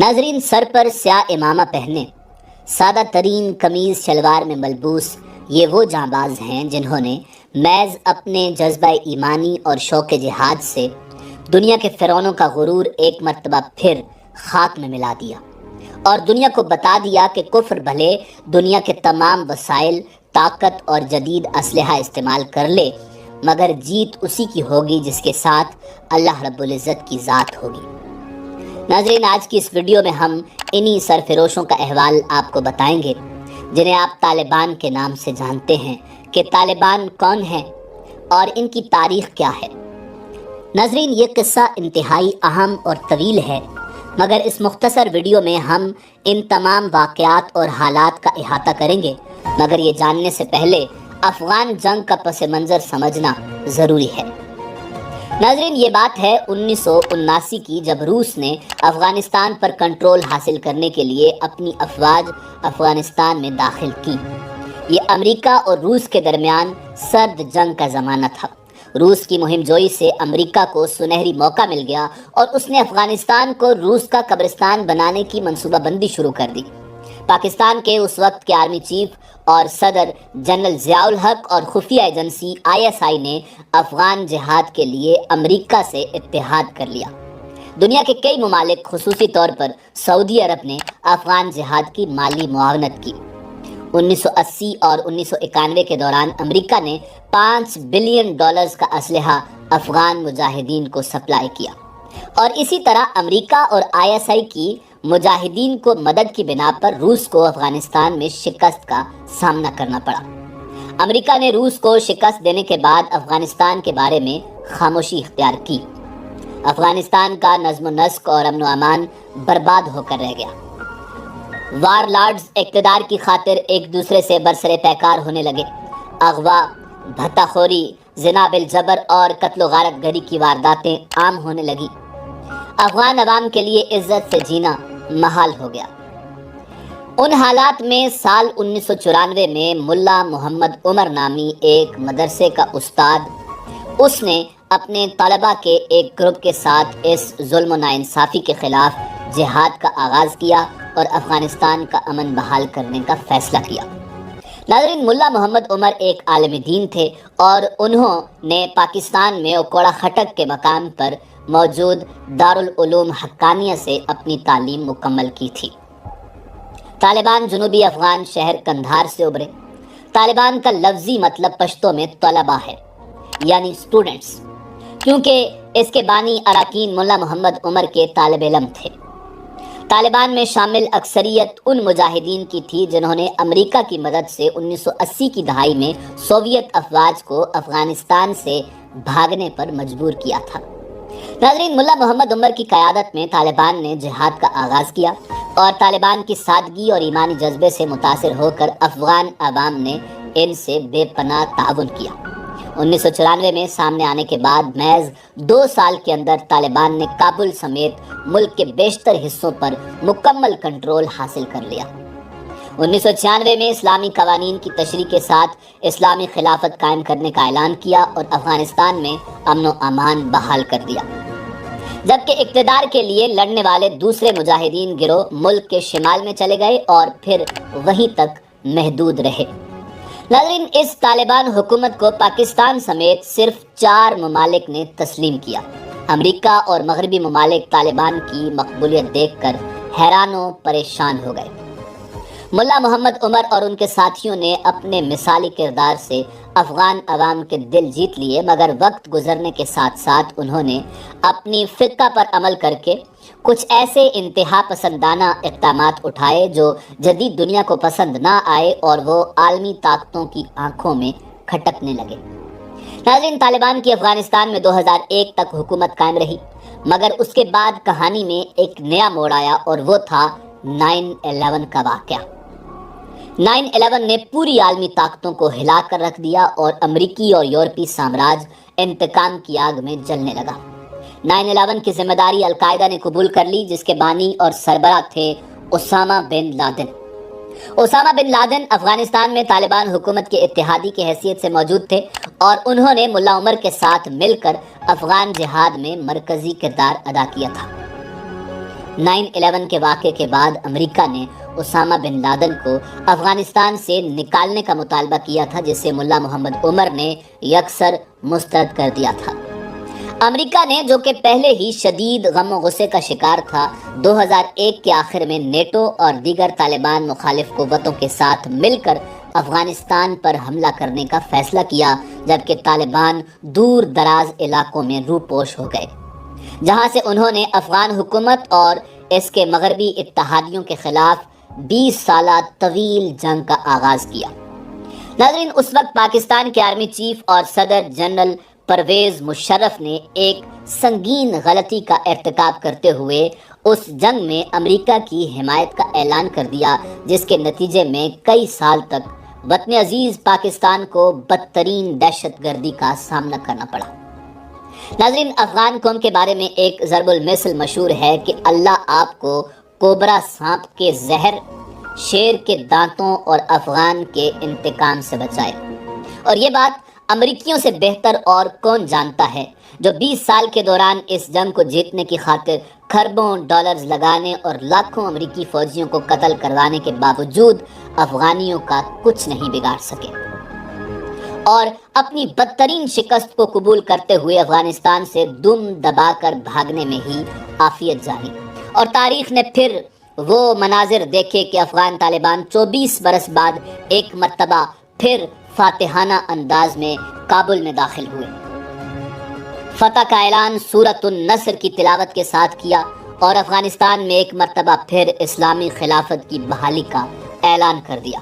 ناظرین، سر پر سیاہ امامہ پہنے سادہ ترین قمیض شلوار میں ملبوس یہ وہ جانباز ہیں جنہوں نے محض اپنے جذبہ ایمانی اور شوق جہاد سے دنیا کے فرعونوں کا غرور ایک مرتبہ پھر خاک میں ملا دیا اور دنیا کو بتا دیا کہ کفر بھلے دنیا کے تمام وسائل، طاقت اور جدید اسلحہ استعمال کر لے، مگر جیت اسی کی ہوگی جس کے ساتھ اللہ رب العزت کی ذات ہوگی۔ ناظرین، آج کی اس ویڈیو میں ہم انہی سرفروشوں کا احوال آپ کو بتائیں گے جنہیں آپ طالبان کے نام سے جانتے ہیں کہ طالبان کون ہیں اور ان کی تاریخ کیا ہے۔ ناظرین، یہ قصہ انتہائی اہم اور طویل ہے، مگر اس مختصر ویڈیو میں ہم ان تمام واقعات اور حالات کا احاطہ کریں گے، مگر یہ جاننے سے پہلے افغان جنگ کا پس منظر سمجھنا ضروری ہے۔ ناظرین، یہ بات ہے 1979 کی، جب روس نے افغانستان پر کنٹرول حاصل کرنے کے لیے اپنی افواج افغانستان میں داخل کی۔ یہ امریکہ اور روس کے درمیان سرد جنگ کا زمانہ تھا۔ روس کی مہم جوئی سے امریکہ کو سنہری موقع مل گیا اور اس نے افغانستان کو روس کا قبرستان بنانے کی منصوبہ بندی شروع کر دی۔ پاکستان کے اس وقت کے آرمی چیف اور صدر جنرل ضیاء الحق اور خفیہ ایجنسی ISI نے افغان جہاد کے لیے امریکہ سے اتحاد کر لیا۔ دنیا کے کئی ممالک، خصوصی طور پر سعودی عرب نے افغان جہاد کی مالی معاونت کی۔ 1980 اور 1991 کے دوران امریکہ نے $5 بلین کا اسلحہ افغان مجاہدین کو سپلائی کیا، اور اسی طرح امریکہ اور ISI کی مجاہدین کو مدد کی بنا پر روس کو افغانستان میں شکست کا سامنا کرنا پڑا۔ امریکہ نے روس کو شکست دینے کے بعد افغانستان کے بارے میں خاموشی اختیار کی۔ افغانستان کا نظم و نسق اور امن و امان برباد ہو کر رہ گیا۔ وار لارڈز اقتدار کی خاطر ایک دوسرے سے برسر پیکار ہونے لگے۔ اغوا، بھتہ خوری، زنا بالجبر اور قتل و غارت گری کی وارداتیں عام ہونے لگی۔ افغان عوام کے لیے عزت سے جینا محال ہو گیا۔ ان حالات میں سال 1994 میں ملا محمد عمر نامی ایک مدرسے کا استاد، اس نے اپنے طلباء کے ایک گروپ کے ساتھ اس ظلم و ناانصافی کے خلاف جہاد کا آغاز کیا اور افغانستان کا امن بحال کرنے کا فیصلہ کیا۔ ناظرین، ملا محمد عمر ایک عالم دین تھے اور انہوں نے پاکستان میں اوکوڑا خٹک کے مقام پر موجود دارالعلوم حقانیہ سے اپنی تعلیم مکمل کی تھی۔ طالبان جنوبی افغان شہر قندھار سے ابھرے۔ طالبان کا لفظی مطلب پشتو میں طلبہ ہے، یعنی اسٹوڈنٹس، کیونکہ اس کے بانی اراکین ملا محمد عمر کے طالب علم تھے۔ طالبان میں شامل اکثریت ان مجاہدین کی تھی جنہوں نے امریکہ کی مدد سے 1980 کی دہائی میں سوویت افواج کو افغانستان سے بھاگنے پر مجبور کیا تھا۔ ناظرین، ملا محمد عمر کی قیادت میں طالبان نے جہاد کا آغاز کیا اور طالبان کی سادگی اور ایمانی جذبے سے متاثر ہو کر افغان عوام نے ان سے بے پناہ تعاون کیا۔ 1994 میں سامنے آنے کے بعد محض 2 سال کے اندر طالبان نے کابل سمیت ملک کے بیشتر حصوں پر مکمل کنٹرول حاصل کر لیا۔ 1996 میں اسلامی قوانین کی تشریح کے ساتھ اسلامی خلافت قائم کرنے کا اعلان کیا اور افغانستان میں امن و امان بحال کر دیا، جبکہ اقتدار کے لیے لڑنے والے دوسرے مجاہدین گروہ ملک کے شمال میں چلے گئے اور پھر وہیں تک محدود رہے۔ ناظرین، اس طالبان حکومت کو پاکستان سمیت صرف 4 ممالک نے تسلیم کیا۔ امریکہ اور مغربی ممالک طالبان کی مقبولیت دیکھ کر حیران و پریشان ہو گئے۔ ملا محمد عمر اور ان کے ساتھیوں نے اپنے مثالی کردار سے افغان عوام کے دل جیت لیے، مگر وقت گزرنے کے ساتھ ساتھ انہوں نے اپنی فقہ پر عمل کر کے کچھ ایسے انتہا پسندانہ اقدامات اٹھائے جو جدید دنیا کو پسند نہ آئے اور وہ عالمی طاقتوں کی آنکھوں میں کھٹکنے لگے۔ ناظرین، طالبان کی افغانستان میں 2001 تک حکومت قائم رہی، مگر اس کے بعد کہانی میں ایک نیا موڑ آیا اور وہ تھا 9/11 کا واقعہ۔ 9/11 نے پوری عالمی طاقتوں کو ہلا کر رکھ دیا اور امریکی اور یورپی سامراج انتقام کی آگ میں جلنے لگا۔ 9/11 کی ذمہ داری القاعدہ نے قبول کر لی، جس کے بانی اور سربراہ تھے Osama bin Laden. Osama bin Laden Afghanistan میں طالبان حکومت کے اتحادی کی حیثیت سے موجود تھے اور انہوں نے ملا عمر کے ساتھ مل کر افغان جہاد میں مرکزی کردار ادا کیا تھا۔ 9/11 کے واقعے کے بعد امریکہ نے اسامہ بن لادن کو افغانستان سے نکالنے کا مطالبہ کیا تھا، جسے ملا محمد عمر نے یکسر مسترد کر دیا تھا۔ امریکہ نے، جو کہ پہلے ہی شدید غم و غصے کا شکار تھا، 2001 کے آخر میں نیٹو اور دیگر طالبان مخالف قوتوں کے ساتھ مل کر افغانستان پر حملہ کرنے کا فیصلہ کیا، جبکہ طالبان دور دراز علاقوں میں روپوش ہو گئے، جہاں سے انہوں نے افغان حکومت اور اس کے مغربی اتحادیوں کے خلاف 20 سالہ طویل جنگ کا آغاز کیا۔ ناظرین، اس وقت پاکستان کے آرمی چیف اور صدر جنرل پرویز مشرف نے ایک سنگین غلطی کا ارتکاب کرتے ہوئے اس جنگ میں امریکہ کی حمایت کا اعلان کر دیا، جس کے نتیجے میں کئی سال تک وطن عزیز پاکستان کو بدترین دہشت گردی کا سامنا کرنا پڑا۔ ناظرین، افغان قوم کے بارے میں ایک ضرب المثل مشہور ہے کہ اللہ آپ کو کوبرا سانپ کے زہر، شیر کے دانتوں اور افغان کے انتقام سے بچائے۔ اور یہ بات امریکیوں سے بہتر اور کون جانتا ہے، جو 20 سال کے دوران اس جنگ کو جیتنے کی خاطر کھربوں ڈالرز لگانے اور لاکھوں امریکی فوجیوں کو قتل کروانے کے باوجود افغانیوں کا کچھ نہیں بگاڑ سکے، اور اپنی بدترین شکست کو قبول کرتے ہوئے افغانستان سے دم دبا کر بھاگنے میں ہی عافیت جانی۔ اور تاریخ نے پھر وہ مناظر دیکھے کہ افغان طالبان 24 برس بعد ایک مرتبہ پھر فاتحانہ انداز میں کابل میں داخل ہوئے، فتح کا اعلان سورۃ النصر کی تلاوت کے ساتھ کیا اور افغانستان میں ایک مرتبہ پھر اسلامی خلافت کی بحالی کا اعلان کر دیا۔